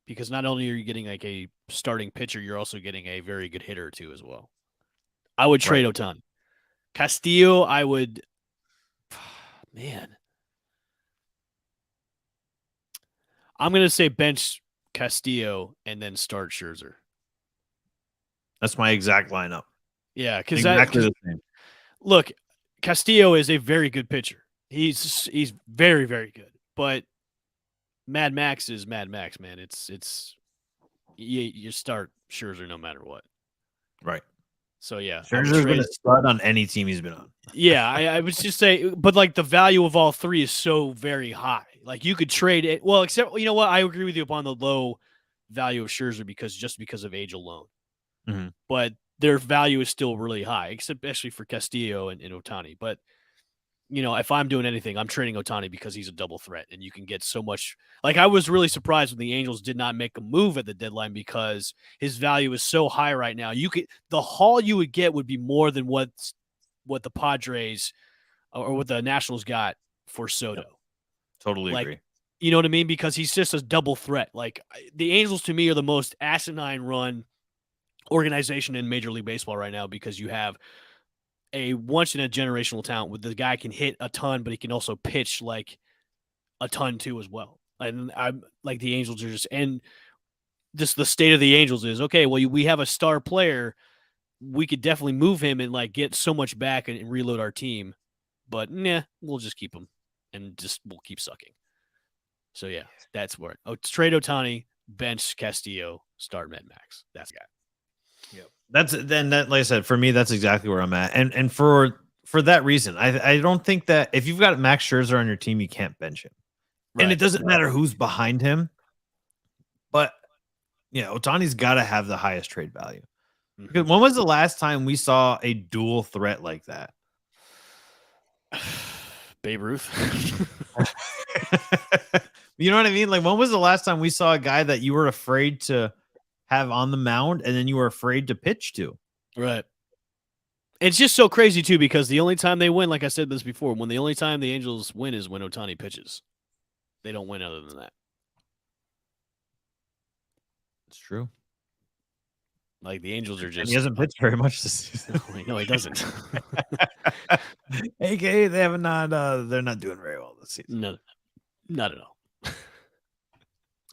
Because not only are you getting like a starting pitcher, you're also getting a very good hitter too as well. I would trade Ohtani. Castillo, I would, man. I'm going to say bench Castillo and then start Scherzer. That's my exact lineup. Yeah, because exactly the same. Look, Castillo is a very good pitcher. He's very, very good. But Mad Max is Mad Max, man. It's you start Scherzer no matter what. Right. So yeah, Scherzer's been a stud on any team he's been on. Yeah, I would just say, but like the value of all three is so very high. Like you could trade it. Well, except you know what? I agree with you upon the low value of Scherzer because of age alone. Mm-hmm. But their value is still really high, especially for Castillo and Ohtani. But if I'm doing anything, I'm trading Ohtani because he's a double threat, and you can get so much. Like I was really surprised when the Angels did not make a move at the deadline because his value is so high right now. The haul you would get would be more than what the Padres or what the Nationals got for Soto. Yep. Totally agree. You know what I mean? Because he's just a double threat. Like the Angels to me are the most asinine run organization in Major League Baseball right now because you have a once in a generational talent with the guy can hit a ton, but he can also pitch like a ton too as well. And I'm like the Angels are and just the state of the Angels is okay. Well, we have a star player. We could definitely move him and like get so much back and reload our team, but we'll just keep him and we'll keep sucking. So yeah, that's where trade Ohtani, bench Castillo, start Mad Max. That's the guy. Yep. Like I said, for me, that's exactly where I'm at. And for that reason, I don't think that if you've got Max Scherzer on your team, you can't bench him. Right. And it doesn't matter who's behind him. But Yeah, Otani's got to have the highest trade value. Because Mhm. when was the last time we saw a dual threat like that? Babe Ruth. You know what I mean? Like, when was the last time we saw a guy that you were afraid to have on the mound and then you were afraid to pitch to? Right. It's just so crazy too because the only time they win, like I said this before, when the only time the Angels win is when Otani pitches. They don't win other than that. It's true. Like the Angels are And just he hasn't pitched very much this season. no, he doesn't. AKA they have not they're not doing very well this season. No, not at all.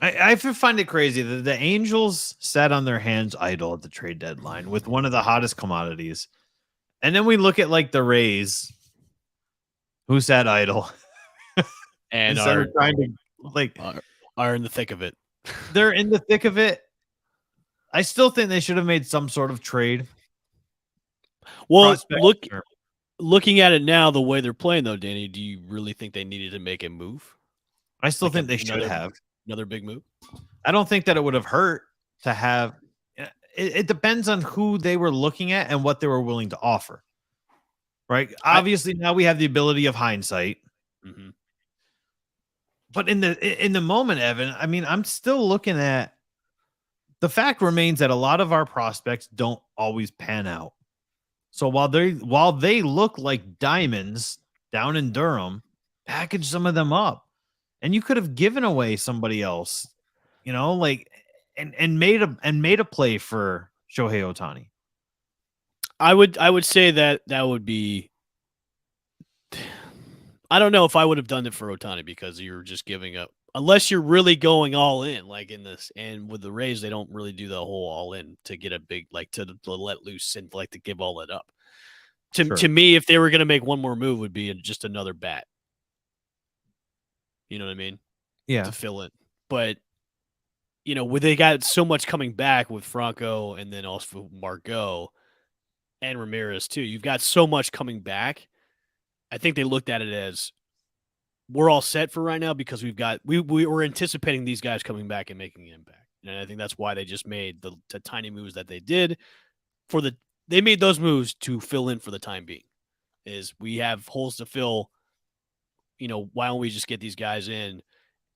I find it crazy that the Angels sat on their hands idle at the trade deadline with one of the hottest commodities. And then we look at like the Rays, who sat idle. And Instead of trying to like are in the thick of it. They're in the thick of it. I still think they should have made some sort of trade. Well, looking at it now, the way they're playing though, Danny, do you really think they needed to make a move? I still think they should have another big move. I don't think that it would have hurt to have. It depends on who they were looking at and what they were willing to offer. Right. Obviously, now we have the ability of hindsight. Mm-hmm. But in the moment, Evan, I mean, I'm still looking at the fact remains that a lot of our prospects don't always pan out. So while they look like diamonds down in Durham, package some of them up, and you could have given away somebody else, like and made a play for Shohei Ohtani. I would say that would be. I don't know if I would have done it for Ohtani because you're just giving up. Unless you're really going all in, like in this, and with the Rays, they don't really do the whole all in to get a big, like to let loose and like to give all that up. To me, if they were going to make one more move, would be just another bat. You know what I mean? Yeah. To fill in, but they got so much coming back with Franco and then also Margot and Ramirez too. You've got so much coming back. I think they looked at it as we're all set for right now because we were anticipating these guys coming back and making an impact. And I think that's why they just made the tiny moves that they did they made those moves to fill in for the time being. Is we have holes to fill, why don't we just get these guys in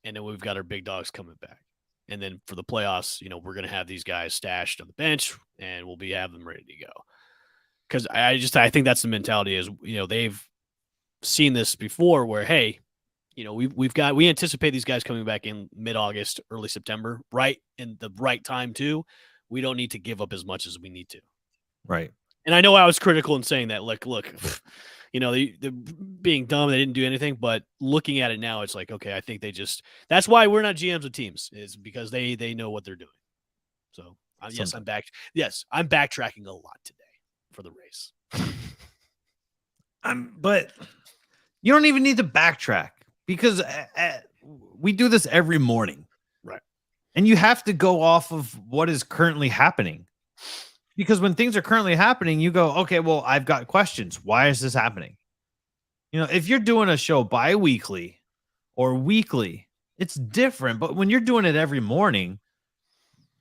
and then we've got our big dogs coming back. And then for the playoffs, we're going to have these guys stashed on the bench and we'll have them ready to go. Cuz I think that's the mentality is, they've seen this before where, hey, we anticipate these guys coming back in mid-August, early September, right? In the right time too. We don't need to give up as much as we need to. Right. And I know I was critical in saying that, look, they're being dumb. They didn't do anything, but looking at it now, it's like, okay, I think that's why we're not GMs of teams is because they know what they're doing. So yes, I'm back. Yes, I'm backtracking a lot today for the race. But you don't even need to backtrack because we do this every morning. Right. And you have to go off of what is currently happening. Because when things are currently happening, you go, okay, well, I've got questions. Why is this happening? If you're doing a show bi-weekly or weekly, it's different. But when you're doing it every morning,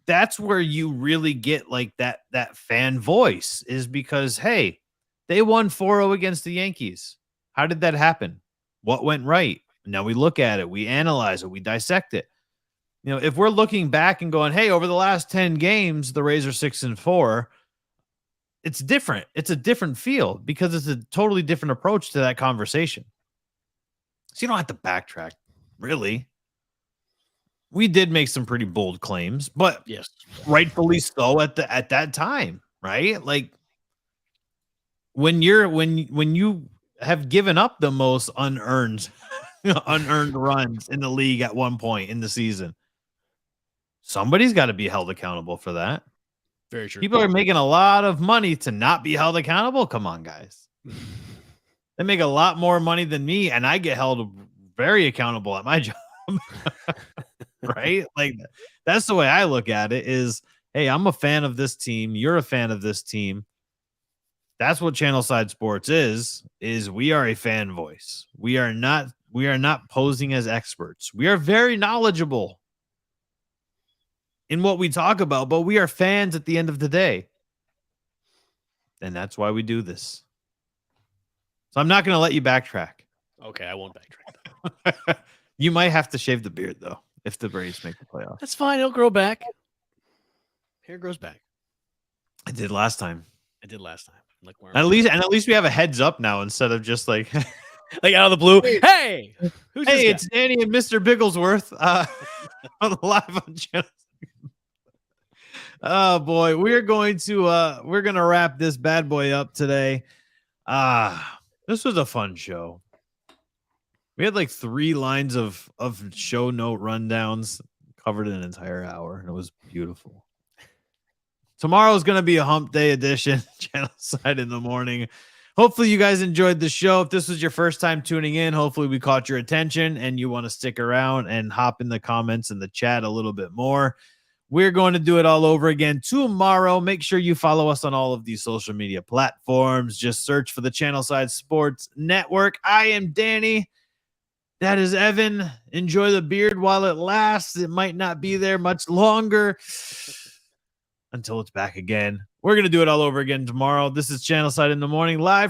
that's where you really get like that fan voice is because, hey, they won 4-0 against the Yankees. How did that happen? What went right? Now we look at it, we analyze it, we dissect it. If we're looking back and going, hey, over the last 10 games, the Rays are 6-4, it's different. It's a different feel because it's a totally different approach to that conversation. So you don't have to backtrack, really. We did make some pretty bold claims, but yes, rightfully so at that time, right? Like when you have given up the most unearned runs in the league at one point in the season, somebody's got to be held accountable for that. Very true. People are making a lot of money to not be held accountable. Come on, guys. They make a lot more money than me, and I get held very accountable at my job. Right? Like that's the way I look at it is, hey, I'm a fan of this team. You're a fan of this team. That's what Channelside Sports is we are a fan voice. We are not posing as experts. We are very knowledgeable. in what we talk about, but we are fans at the end of the day. And that's why we do this. So I'm not going to let you backtrack. Okay, I won't backtrack. You might have to shave the beard, though, if the Braves make the playoffs. That's fine. It'll grow back. Hair grows back. I did last time. I did last time. Like at least we have a heads up now instead of just like like out of the blue. Hey, who's hey, it's Danny and Mr. Bigglesworth live on channel. Oh boy, we're gonna wrap this bad boy up today. This was a fun show. We had like 3 lines of show note rundowns, covered an entire hour, and it was beautiful. Tomorrow's going to be a hump day edition, Channelside in the morning. Hopefully you guys enjoyed the show. If this was your first time tuning in, hopefully we caught your attention and you want to stick around and hop in the comments and the chat a little bit more. We're going to do it all over again tomorrow. Make sure you follow us on all of these social media platforms. Just search for the Channelside Sports Network. I am Danny. That is Evan. Enjoy the beard while it lasts. It might not be there much longer until it's back again. We're going to do it all over again tomorrow. This is Channelside in the morning, live